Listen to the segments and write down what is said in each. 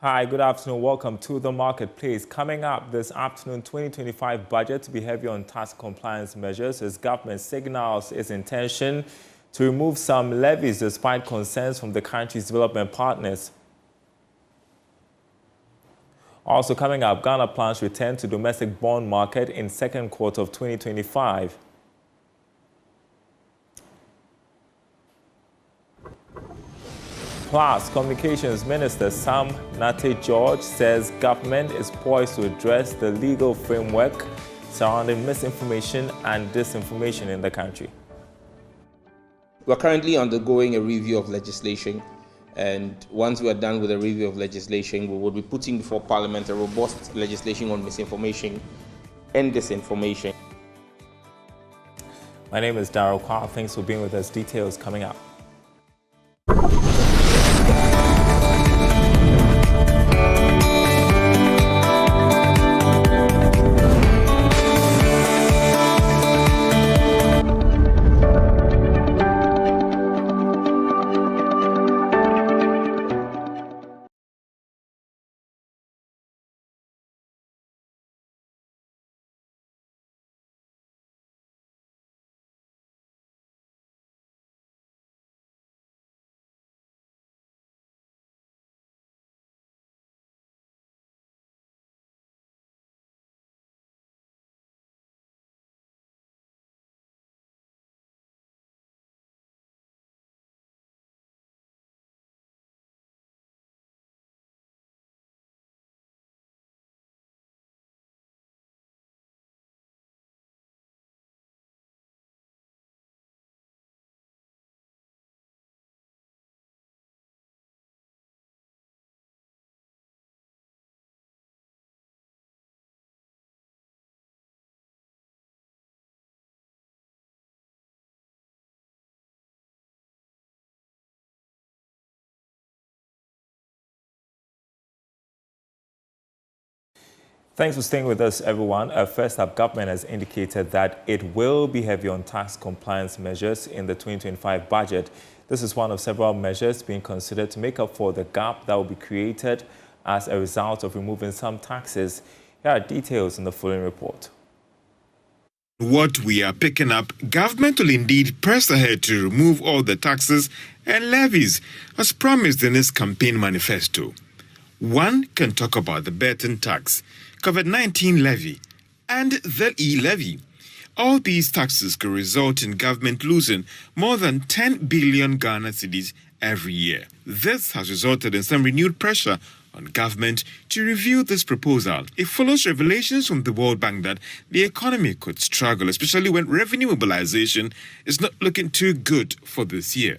Hi, good afternoon. Welcome to the marketplace. Coming up this afternoon, 2025 budget to be heavy on tax compliance measures as government signals its intention to remove some levies despite concerns from the country's development partners. Also coming up, Ghana plans return to domestic bond market in second quarter of 2025. Plus, Communications Minister Sam Nartey-George says government is poised to address the legal framework surrounding misinformation and disinformation in the country. We're currently undergoing a review of legislation, and once we are done with a review of legislation, we will be putting before Parliament a robust legislation on misinformation and disinformation. My name is Daryl Kwao. Thanks for being with us. Details coming up. Thanks for staying with us, everyone. First up, government has indicated that it will be heavy on tax compliance measures in the 2025 budget. This is one of several measures being considered to make up for the gap that will be created as a result of removing some taxes. Here are details in the following report. What we are picking up, government will indeed press ahead to remove all the taxes and levies, as promised in its campaign manifesto. One can talk about the Burton tax, COVID-19 levy, and the e-levy. All these taxes could result in government losing more than 10 billion Ghana cedis every year. This has resulted in some renewed pressure on government to review this proposal. It follows revelations from the World Bank that the economy could struggle, especially when revenue mobilization is not looking too good for this year.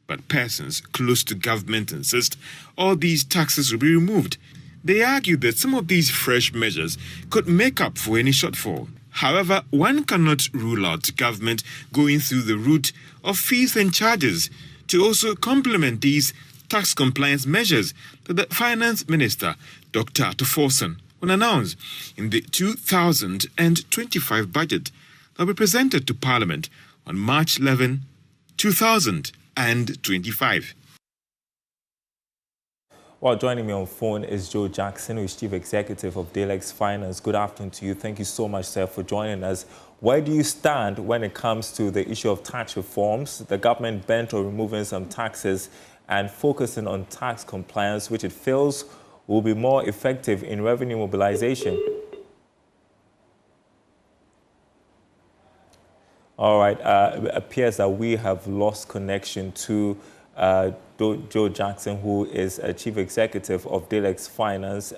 But persons close to government insist all these taxes will be removed. They argue that some of these fresh measures could make up for any shortfall. However, one cannot rule out government going through the route of fees and charges to also complement these tax compliance measures that the Finance Minister, Dr. Ato Forson, will announce in the 2025 budget that will be presented to Parliament on March 11, 2025. Well, joining me on phone is Joe Jackson, who is Chief Executive of Delex Finance. Good afternoon to you. Thank you so much, sir, for joining us. Where do you stand when it comes to the issue of tax reforms? The government bent on removing some taxes and focusing on tax compliance, which it feels will be more effective in revenue mobilization. All right. It appears that we have lost connection to Joe Jackson, who is a Chief Executive of Delex Finance.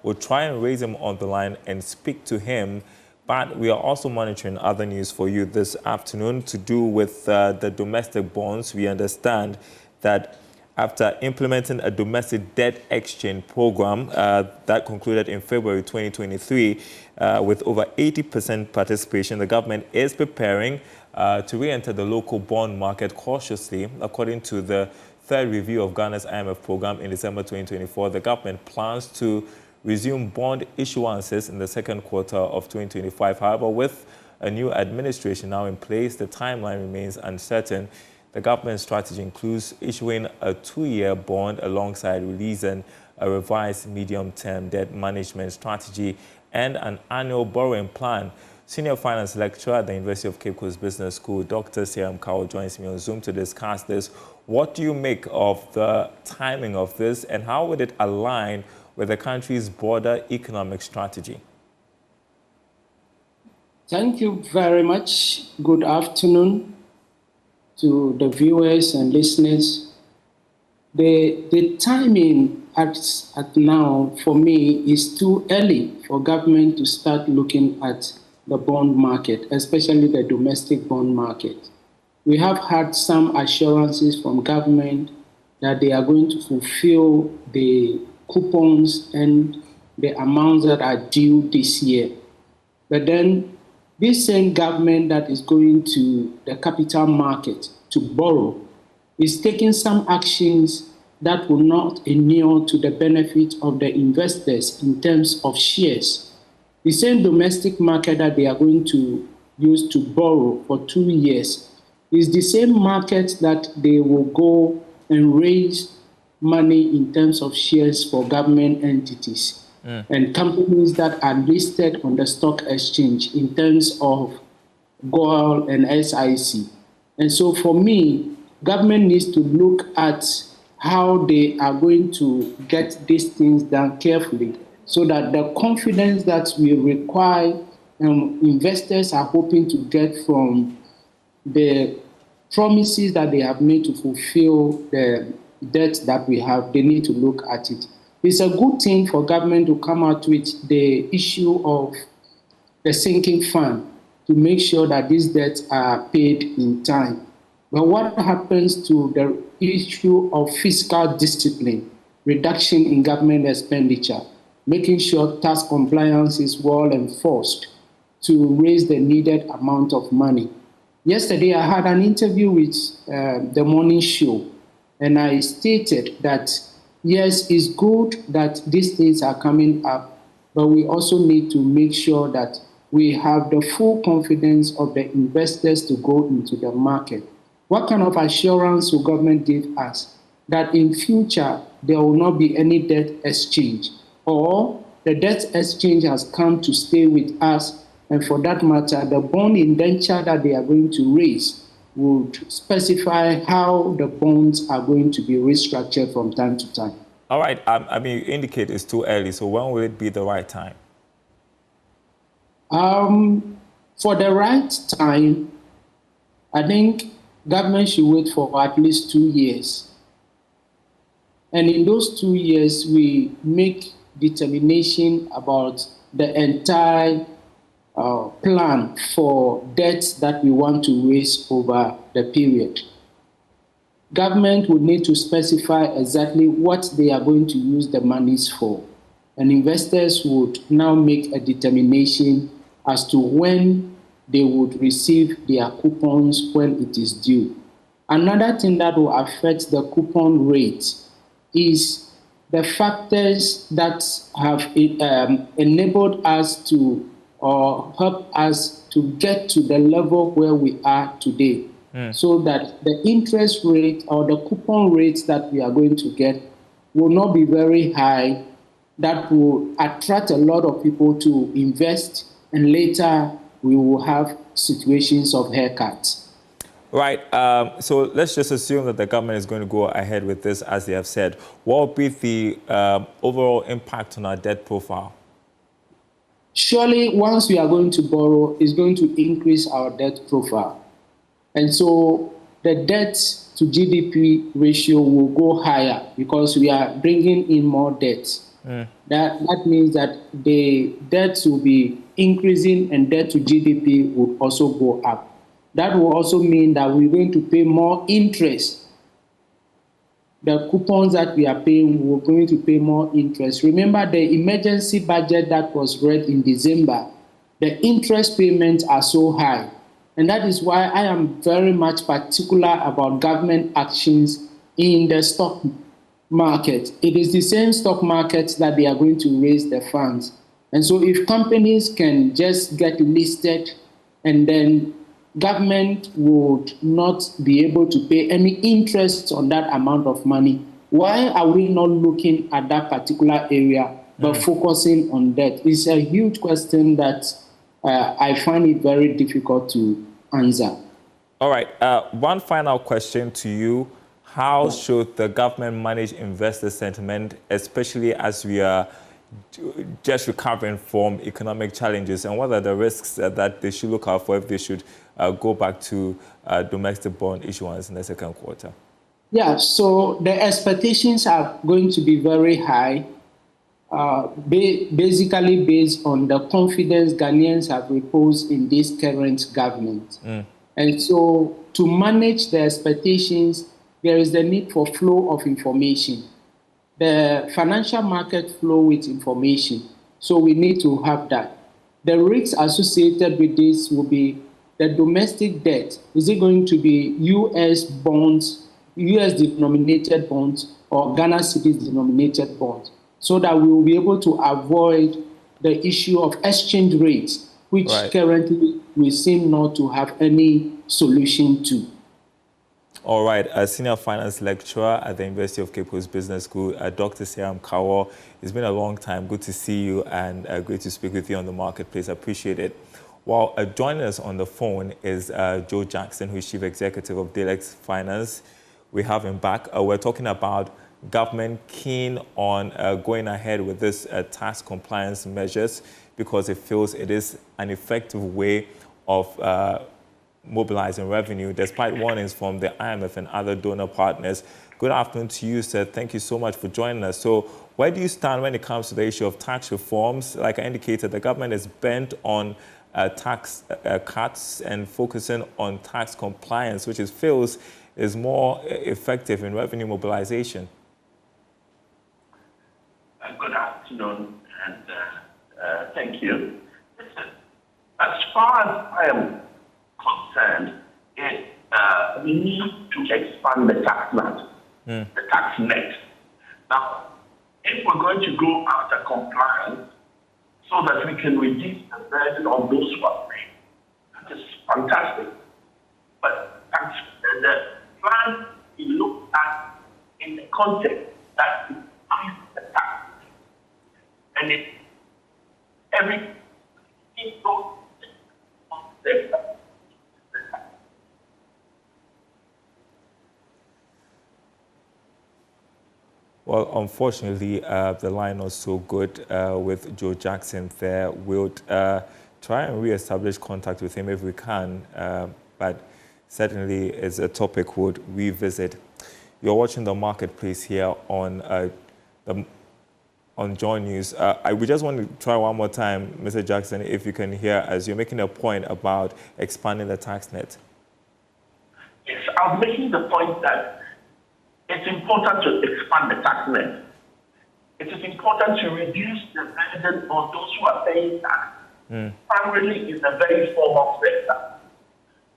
We'll try and raise him on the line and speak to him. But we are also monitoring other news for you this afternoon to do with the domestic bonds. We understand that after implementing a domestic debt exchange program that concluded in February 2023 with over 80% participation, the government is preparing to re-enter the local bond market cautiously. According to the third review of Ghana's IMF program in December 2024, the government plans to resume bond issuances in the second quarter of 2025. However, with a new administration now in place, the timeline remains uncertain. The government strategy includes issuing a 2-year bond alongside releasing a revised medium-term debt management strategy, and an annual borrowing plan. Senior finance lecturer at the University of Cape Coast Business School, Dr. Seyam Kao, joins me on Zoom to discuss this. What do you make of the timing of this, and how would it align with the country's broader economic strategy? Thank you very much. Good afternoon to the viewers and listeners. The timing at now, for me, is too early for government to start looking at the bond market, especially the domestic bond market. We have had some assurances from government that they are going to fulfill the coupons and the amounts that are due this year. But then this same government that is going to the capital market to borrow is taking some actions that will not inure to the benefit of the investors in terms of shares. The same domestic market that they are going to use to borrow for 2 years is the same market that they will go and raise money in terms of shares for government entities and companies that are listed on the stock exchange in terms of GOIL and SIC. And so for me, government needs to look at how they are going to get these things done carefully so that the confidence that we require investors are hoping to get from the promises that they have made to fulfill the debt that we have, they need to look at it. It's a good thing for government to come out with the issue of the sinking fund to make sure that these debts are paid in time. But what happens to the issue of fiscal discipline, reduction in government expenditure, making sure tax compliance is well enforced to raise the needed amount of money? Yesterday, I had an interview with the morning show, and I stated that, yes, it's good that these things are coming up, but we also need to make sure that we have the full confidence of the investors to go into the market. What kind of assurance will government give us that in future there will not be any debt exchange, or the debt exchange has come to stay with us, and for that matter, the bond indenture that they are going to raise would specify how the bonds are going to be restructured from time to time. All right. I mean, you indicate it's too early, so when will it be the right time? For the right time, I think government should wait for at least 2 years. And in those 2 years, we make determination about the entire plan for debts that we want to raise over the period. Government would need to specify exactly what they are going to use the monies for. And investors would now make a determination as to when they would receive their coupons when it is due. Another thing that will affect the coupon rate is the factors that have enabled us to or help us to get to the level where we are today, so that the interest rate or the coupon rates that we are going to get will not be very high, that will attract a lot of people to invest, and later we will have situations of haircuts. Right. So let's just assume that the government is going to go ahead with this, as they have said. What will be the overall impact on our debt profile? Surely, once we are going to borrow, it's going to increase our debt profile. And so the debt to GDP ratio will go higher because we are bringing in more debt. That means that the debt will be increasing and debt to GDP will also go up. That will also mean that we're going to pay more interest. The coupons that we are paying, we're going to pay more interest. Remember the emergency budget that was read in December, the interest payments are so high. And that is why I am very much particular about government actions in the stock market. It is the same stock market that they are going to raise the funds. And so if companies can just get listed, and then government would not be able to pay any interest on that amount of money, Why are we not looking at that particular area but focusing on that? It's a huge question that I find it very difficult to answer. All right. One final question to you. How should the government manage investor sentiment, especially as we are just recovering from economic challenges, and what are the risks that they should look out for if they should go back to domestic bond issuance in the second quarter? Yeah, so the expectations are going to be very high, basically based on the confidence Ghanaians have reposed in this current government. And so to manage the expectations, there is the need for flow of information. The financial market flow with information. So we need to have that. The risks associated with this will be the domestic debt. Is it going to be US bonds, US denominated bonds, or Ghana cedis denominated bonds? So that we will be able to avoid the issue of exchange rates, which currently we seem not to have any solution to. All right, a senior finance lecturer at the University of Cape Coast Business School, Dr. Siam Kawo. It's been a long time. Good to see you and great to speak with you on the marketplace. I appreciate it. Well, joining us on the phone is Joe Jackson, who is Chief Executive of Delex Finance. We have him back. We're talking about government keen on going ahead with this tax compliance measures because it feels it is an effective way of mobilizing revenue, despite warnings from the IMF and other donor partners. Good afternoon to you, sir. Thank you so much for joining us. So where do you stand when it comes to the issue of tax reforms? Like I indicated, the government is bent on tax cuts and focusing on tax compliance, which it feels is more effective in revenue mobilization. Good afternoon, and thank you. Listen, as far as I am concerned, we need to expand the tax net, the tax net. Now, if we're going to go after compliance so that we can reduce the burden on those who are paying, that is fantastic. But the plan we look at in the context that it increases the tax, and it every single sector. Well, unfortunately, the line was so good with Joe Jackson there. We'll try and re-establish contact with him if we can, but certainly it's a topic we'll revisit. You're watching the marketplace here on Joy News. We just want to try one more time, Mr. Jackson, if you can hear us. You're making a point about expanding the tax net. Yes, I was making the point that it's important to expand the tax net. It is important to reduce the burden on those who are paying tax, primarily in the very formal sector.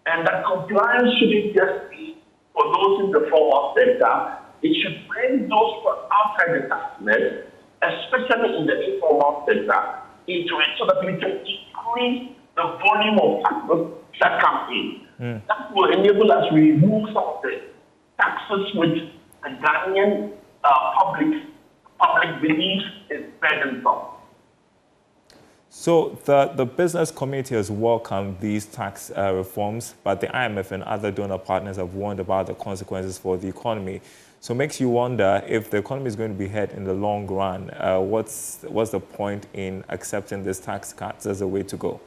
And that compliance shouldn't just be for those in the formal sector. It should bring those who are outside the tax net, especially in the informal sector, into it so that we can increase the volume of taxes that come in. That will enable us to remove some of the taxes which the Ghanaian public believes is burdensome. So the business community has welcomed these tax reforms, but the IMF and other donor partners have warned about the consequences for the economy. So it makes you wonder if the economy is going to be hit in the long run. What's the point in accepting these tax cuts as a way to go?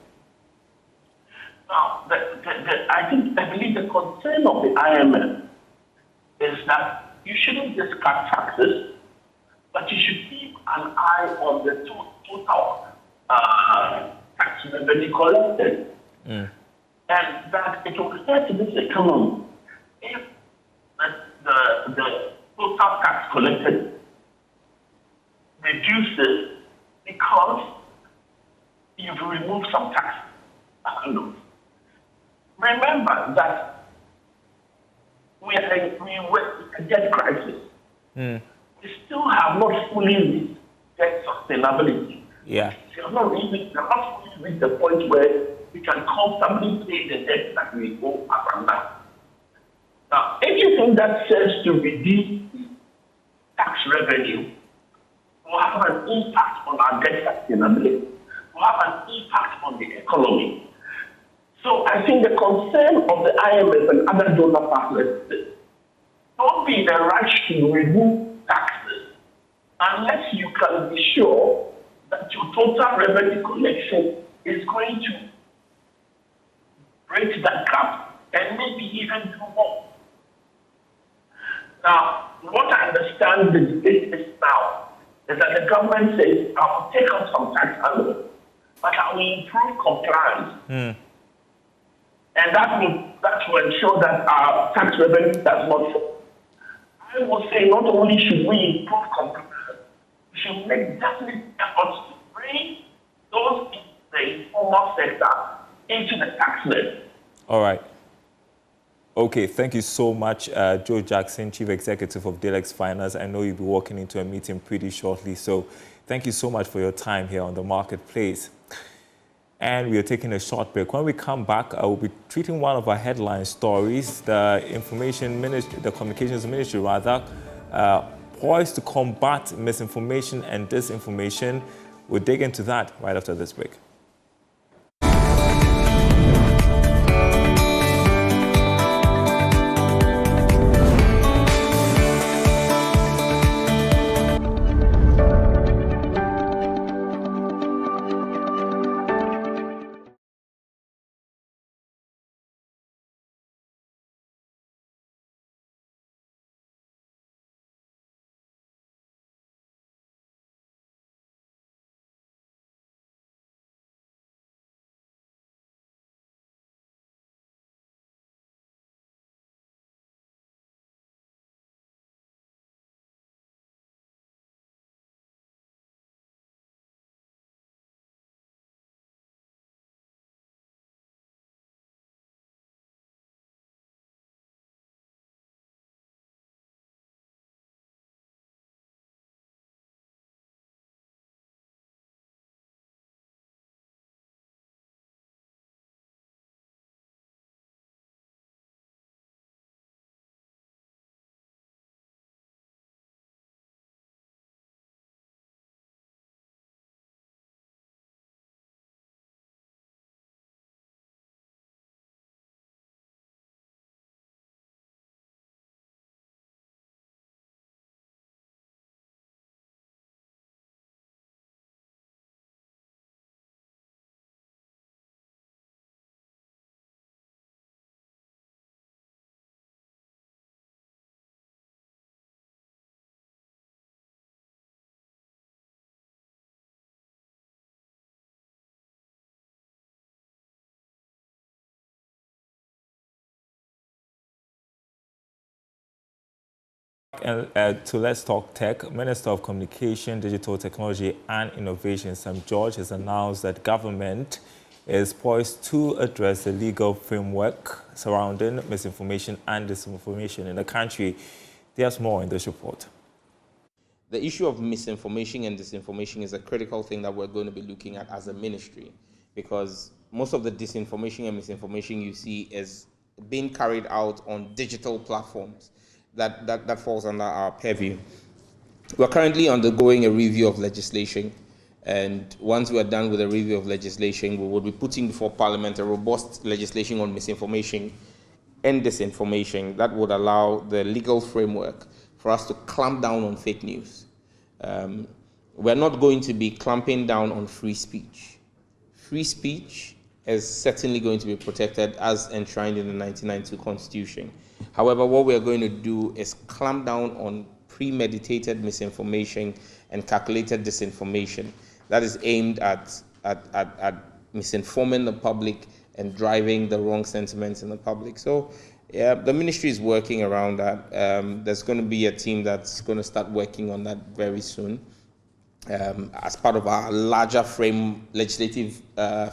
Now, I believe the concern of the IMF is that you shouldn't just cut taxes, but you should keep an eye on the total tax revenue collected. And that it will hurt this economy if the total tax collected reduces because you've removed some tax. Remember that we were in a debt crisis. We still have not fully reached debt sustainability. Yeah. We have not fully reached the point where we can comfortably pay the debt that we owe up and down. Now, anything that serves to reduce tax revenue will have an impact on our debt sustainability, will have an impact on the economy. So I think the concern of the IMF and other donor partners is don't be in a rush to remove taxes unless you can be sure that your total revenue collection is going to break that gap and maybe even do more. Now, what I understand the debate is now is that the government says, I will take on some tax alone, but I will improve compliance. And that will ensure that our tax revenue does not fall. I will say not only should we improve compliance, we should make definite efforts to bring those in the informal sector into the tax net. All right. Okay, thank you so much, Joe Jackson, Chief Executive of Dalex Finance. I know you'll be walking into a meeting pretty shortly, so thank you so much for your time here on The Marketplace. And we are taking a short break. When we come back, I will be treating one of our headline stories. The Communications Ministry, poised to combat misinformation and disinformation. We'll dig into that right after this break. And to Let's Talk Tech, Minister of Communication, Digital Technology and Innovation, Sam George, has announced that government is poised to address the legal framework surrounding misinformation and disinformation in the country. There's more in this report. The issue of misinformation and disinformation is a critical thing that we're going to be looking at as a ministry, because most of the disinformation and misinformation you see is being carried out on digital platforms. That falls under our purview. We're currently undergoing a review of legislation, and once we are done with a review of legislation, we will be putting before Parliament a robust legislation on misinformation and disinformation that would allow the legal framework for us to clamp down on fake news. We're not going to be clamping down on free speech. Free speech is certainly going to be protected as enshrined in the 1992 Constitution. However, what we are going to do is clamp down on premeditated misinformation and calculated disinformation that is aimed at misinforming the public and driving the wrong sentiments in the public. So yeah, the ministry is working around that. There's going to be a team that's going to start working on that very soon as part of our larger legislative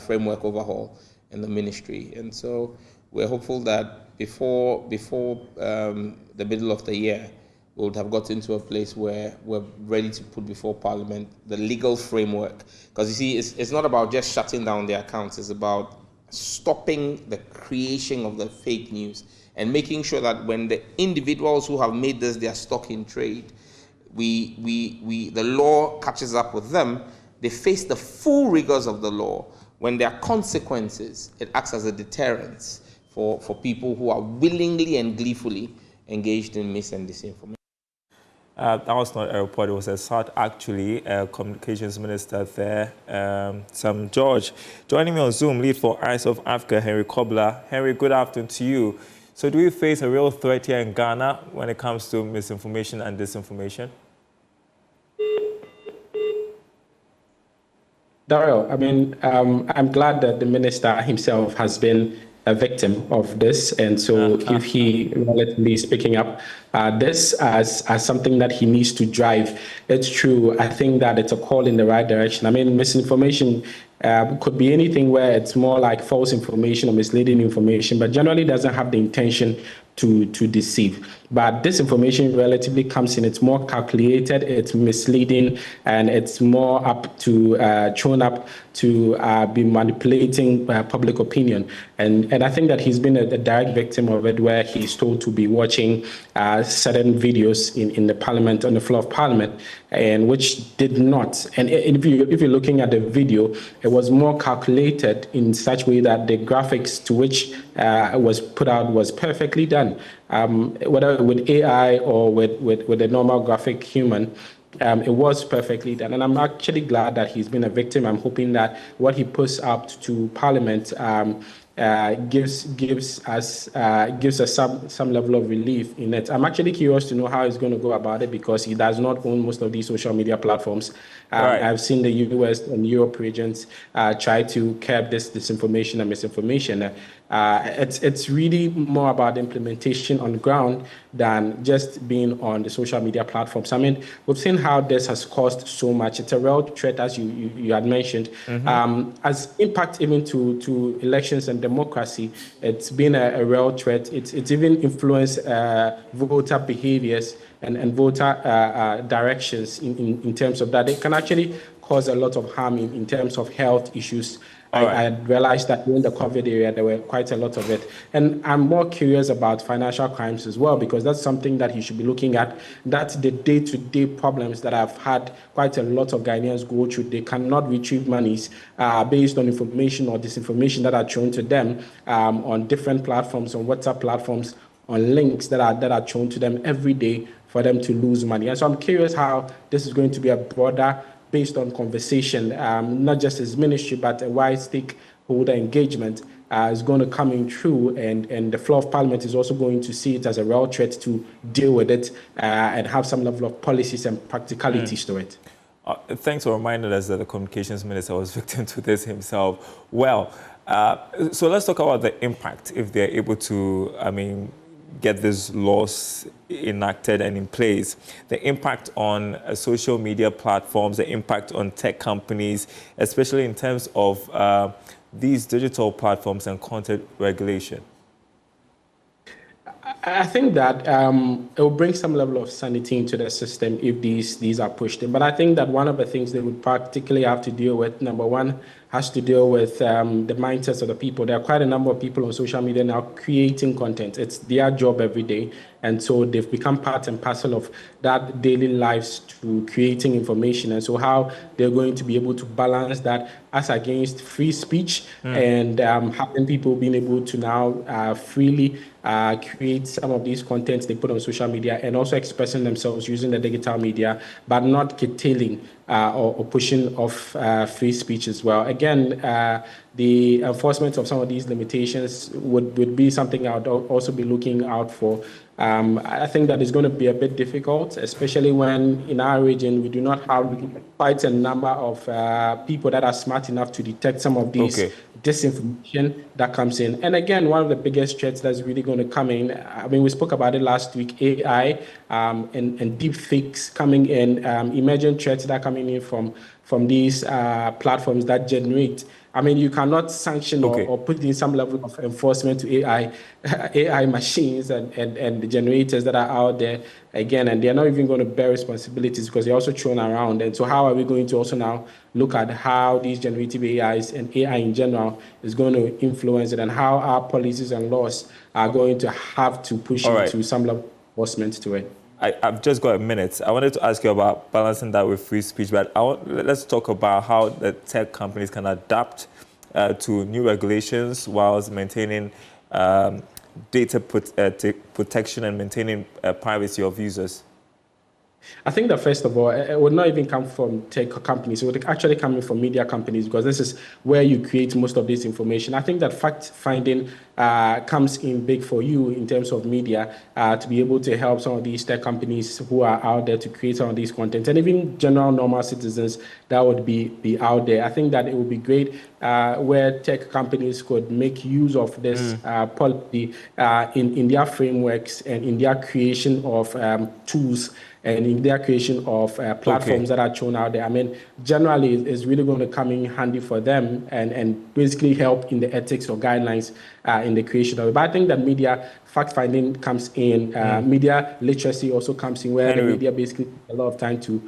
framework overhaul in the ministry. And so we're hopeful that before the middle of the year, we would have gotten to a place where we're ready to put before Parliament the legal framework. Because you see, it's not about just shutting down the accounts, it's about stopping the creation of the fake news and making sure that when the individuals who have made this their stock in trade, the law catches up with them, they face the full rigors of the law. When there are consequences, it acts as a deterrent for people who are willingly and gleefully engaged in mis and disinformation. That was not a report, it was a SAT actually, Communications Minister there, Sam George. Joining me on Zoom, lead for Eyes of Africa, Henry Kobler. Henry, good afternoon to you. So do we face a real threat here in Ghana when it comes to misinformation and disinformation? Daryl, I mean, I'm glad that the minister himself has been a victim of this, and so if he relatively is picking up this as something that he needs to drive, it's true. I think that it's a call in the right direction. I mean, misinformation could be anything where it's more like false information or misleading information, but generally doesn't have the intention to deceive. But this information relatively comes in, it's more calculated, it's misleading, and it's more up to, thrown up to be manipulating public opinion. And I think that he's been a direct victim of it, where he's told to be watching certain videos in the parliament, on the floor of parliament, and which did not. And if you're looking at the video, it was more calculated in such a way that the graphics to which was put out was perfectly done. Whether with AI or with a normal graphic human, it was perfectly done. And I'm actually glad that he's been a victim. I'm hoping that what he puts out to Parliament gives us some level of relief in it. I'm actually curious to know how he's going to go about it, because he does not own most of these social media platforms. Right. I've seen the US and Europe regions try to curb this disinformation and misinformation. It's really more about implementation on the ground than just being on the social media platforms. I mean, we've seen how this has caused so much. It's a real threat, as you had mentioned. As impact even to elections and democracy, it's been a real threat. It's even influenced voter behaviors and voter directions in terms of that. It can actually cause a lot of harm in terms of health issues. I realized that during the COVID area, there were quite a lot of it. And I'm more curious about financial crimes as well, because that's something that he should be looking at. That's the day-to-day problems that I've had quite a lot of Ghanaians go through. They cannot retrieve monies based on information or disinformation that are thrown to them on different platforms, on WhatsApp platforms, on links that are shown to them every day for them to lose money. And so I'm curious how this is going to be a broader, based on conversation, not just his ministry, but a wide stakeholder engagement is going to come in through, and the floor of Parliament is also going to see it as a real threat to deal with it and have some level of policies and practicalities to it. Thanks for reminding us that the Communications Minister was victim to this himself. Well, so let's talk about the impact if they're able to, get these laws enacted and in place, the impact on social media platforms, the impact on tech companies, especially in terms of these digital platforms and content regulation. I think that it will bring some level of sanity into the system if these are pushed in. But I think that one of the things they would particularly have to deal with, number one, has to deal with the mindsets of the people. There are quite a number of people on social media now creating content. It's their job every day. And so they've become part and parcel of that daily lives to creating information. And so how they're going to be able to balance that as against free speech and having people being able to now freely create some of these contents they put on social media and also expressing themselves using the digital media, but not curtailing or pushing off free speech as well. Again, the enforcement of some of these limitations would be something I would also be looking out for. I think that is going to be a bit difficult, especially when in our region we do not have quite a number of people that are smart enough to detect some of these disinformation that comes in. And again, one of the biggest threats that's really going to come in, we spoke about it last week, AI and deep fakes coming in, emergent threats that are coming in from these platforms that generate. You cannot sanction or put in some level of enforcement to AI machines and the generators that are out there, again, and they're not even going to bear responsibilities because they're also thrown around. And so how are we going to also now look at how these generative AIs and AI in general is going to influence it, and how our policies and laws are going to have to push into some level of enforcement to it? I've just got a minute. I wanted to ask you about balancing that with free speech, but let's talk about how the tech companies can adapt to new regulations whilst maintaining data protection and maintaining privacy of users. I think that first of all, it would not even come from tech companies. It would actually come from media companies, because this is where you create most of this information. I think that fact finding comes in big for you in terms of media to be able to help some of these tech companies who are out there to create some of these content, and even general normal citizens that would be out there. I think that it would be great where tech companies could make use of this policy in their frameworks and in their creation of tools and in their creation of platforms that are shown out there. I mean, generally, it's really going to come in handy for them and basically help in the ethics or guidelines in the creation of it. But I think that media fact-finding comes in, media literacy also comes in, where the media basically takes a lot of time to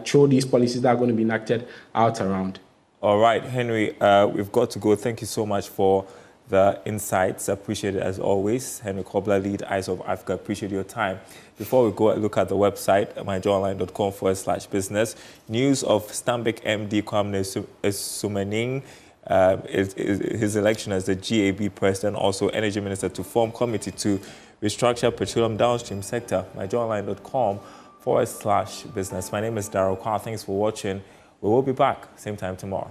show these policies that are going to be enacted out around. All right, Henry, we've got to go. Thank you so much for the insights. Appreciate it as always. Henry Kobler, lead Eyes of Africa. Appreciate your time. Before we go, look at the website, myjoyonline.com/business. News of Stanbic MD Kwame Sumaning, his election as the GAB president, also energy minister, to form committee to restructure petroleum downstream sector. myjoyonline.com/business. My name is Darryl Carr. Thanks for watching. We will be back same time tomorrow.